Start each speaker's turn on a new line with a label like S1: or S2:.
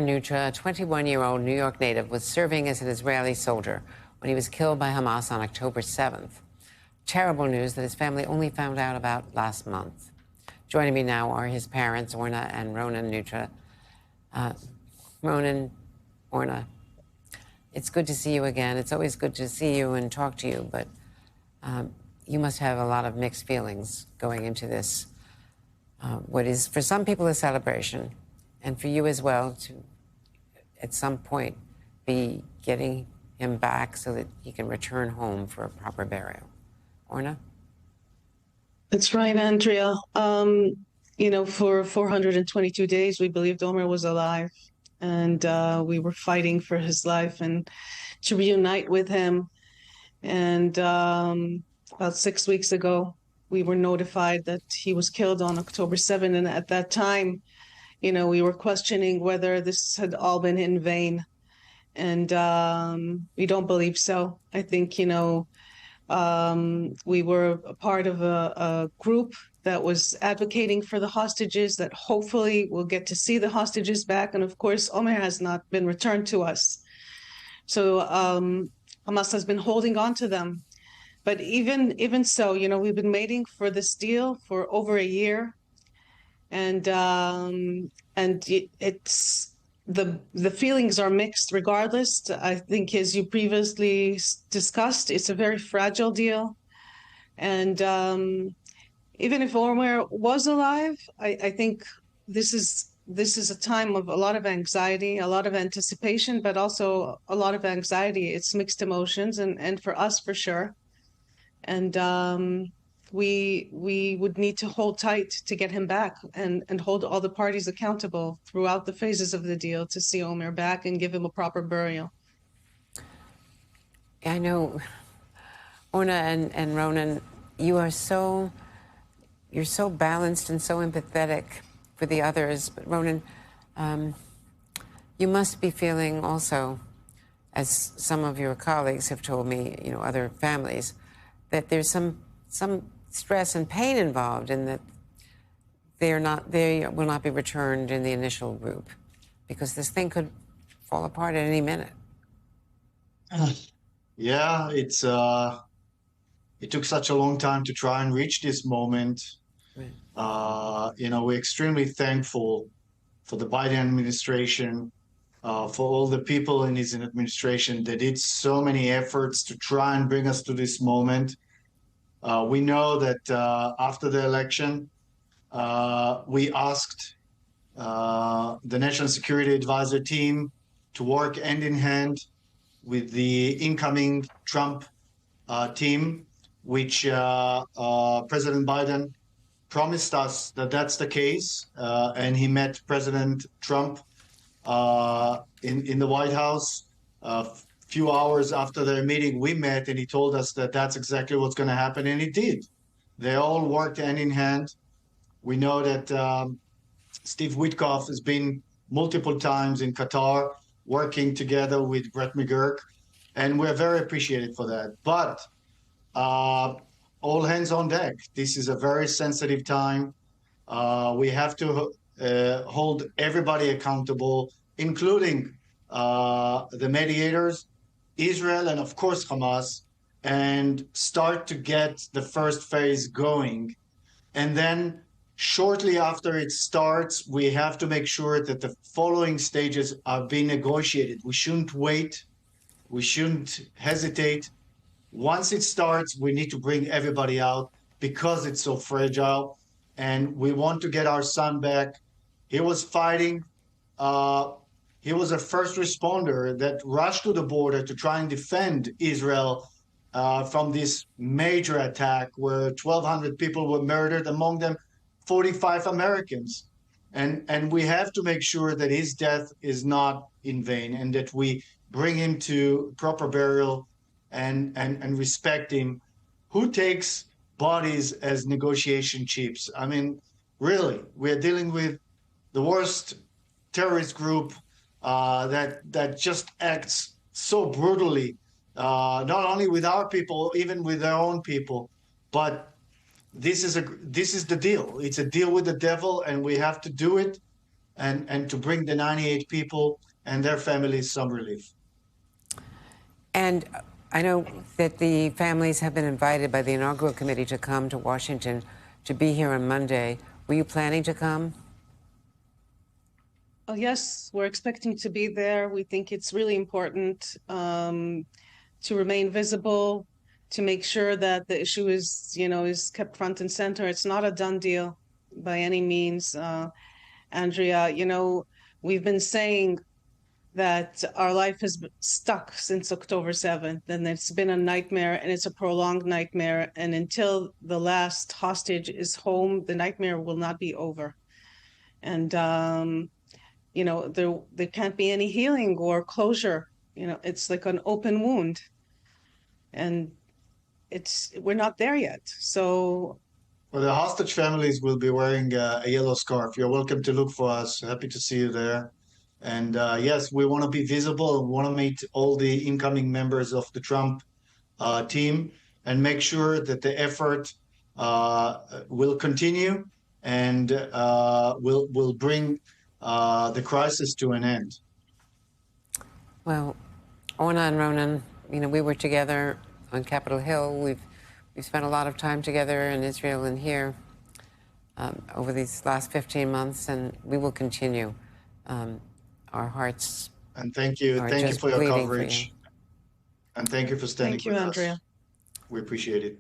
S1: Nutra, a 21-year-old New York native, was serving as an Israeli soldier when he was killed by Hamas on October 7th. Terrible news that his family only found out about last month. Joining me now are his parents, Orna and Ronen Nutra. Ronen, Orna, it's good to see you again. It's always good to see you and talk to you, but you must have a lot of mixed feelings going into this. What is, for some people, a celebration, and for you as well, to, at some point, be getting him back so that he can return home for a proper burial. Orna?
S2: That's right, Andrea. For 422 days, we believed Omer was alive, and we were fighting for his life and to reunite with him. And about 6 weeks ago, we were notified that he was killed on October 7th. And at that time, we were questioning whether this had all been in vain. And we don't believe so. I think, we were a part of a group that was advocating for the hostages, that hopefully we'll get to see the hostages back. And of course, Omer has not been returned to us. So Hamas has been holding on to them. But even so, we've been waiting for this deal for over a year. And it's the feelings are mixed regardless. I think, as you previously discussed, it's a very fragile deal. And even if Omer was alive, I think this is a time of a lot of anxiety, a lot of anticipation, but also a lot of anxiety. It's mixed emotions, and for us, for sure. And we would need to hold tight to get him back and hold all the parties accountable throughout the phases of the deal to see Omer back and give him a proper burial.
S1: I know, Orna and Ronen, you're so balanced and so empathetic for the others. But Ronen, you must be feeling also, as some of your colleagues have told me, other families, that there's some stress and pain involved in that they will not be returned in the initial group, because this thing could fall apart at any minute.
S3: Yeah, it took such a long time to try and reach this moment. Right. We're extremely thankful for the Biden administration, for all the people in his administration that did so many efforts to try and bring us to this moment. We know that after the election, we asked the National Security Advisor team to work hand in hand with the incoming Trump team, which President Biden promised us that that's the case. And he met President Trump in the White House. Few hours after their meeting, we met, and he told us that that's exactly what's going to happen, and it did. They all worked hand in hand. We know that Steve Witkoff has been multiple times in Qatar working together with Brett McGurk, and we're very appreciative for that. But all hands on deck. This is a very sensitive time. We have to hold everybody accountable, including the mediators, Israel, and of course Hamas, and start to get the first phase going. And then shortly after it starts, we have to make sure that the following stages are being negotiated. We shouldn't wait. We shouldn't hesitate. Once it starts, we need to bring everybody out because it's so fragile. And we want to get our son back. He was fighting. He was a first responder that rushed to the border to try and defend Israel from this major attack where 1,200 people were murdered, among them 45 Americans. And we have to make sure that his death is not in vain and that we bring him to proper burial and respect him. Who takes bodies as negotiation chips? I mean, really, we're dealing with the worst terrorist group that just acts so brutally, not only with our people, even with their own people. But this is the deal. It's a deal with the devil, and we have to do it. and to bring the 98 people and their families some relief.
S1: And I know that the families have been invited by the inaugural committee to come to Washington to be here on Monday. Were you planning to come?
S2: Oh, yes, we're expecting to be there. We think it's really important to remain visible, to make sure that the issue is, is kept front and center. It's not a done deal by any means. Andrea, we've been saying that our life has been stuck since October 7th, and it's been a nightmare, and it's a prolonged nightmare. And until the last hostage is home, the nightmare will not be over. And, there can't be any healing or closure. It's like an open wound. And we're not there yet. So
S3: Well, the hostage families will be wearing a yellow scarf. You're welcome to look for us. Happy to see you there. And yes, we want to be visible. We want to meet all the incoming members of the Trump team and make sure that the effort will continue and will bring the crisis to an end.
S1: Well, Orna and Ronan, we were together on Capitol Hill. We've spent a lot of time together in Israel and here over these last 15 months, and we will continue. Our hearts.
S3: And thank you for your coverage. And thank you for standing
S2: thank you,
S3: with
S2: Andrea.
S3: us. We appreciate it.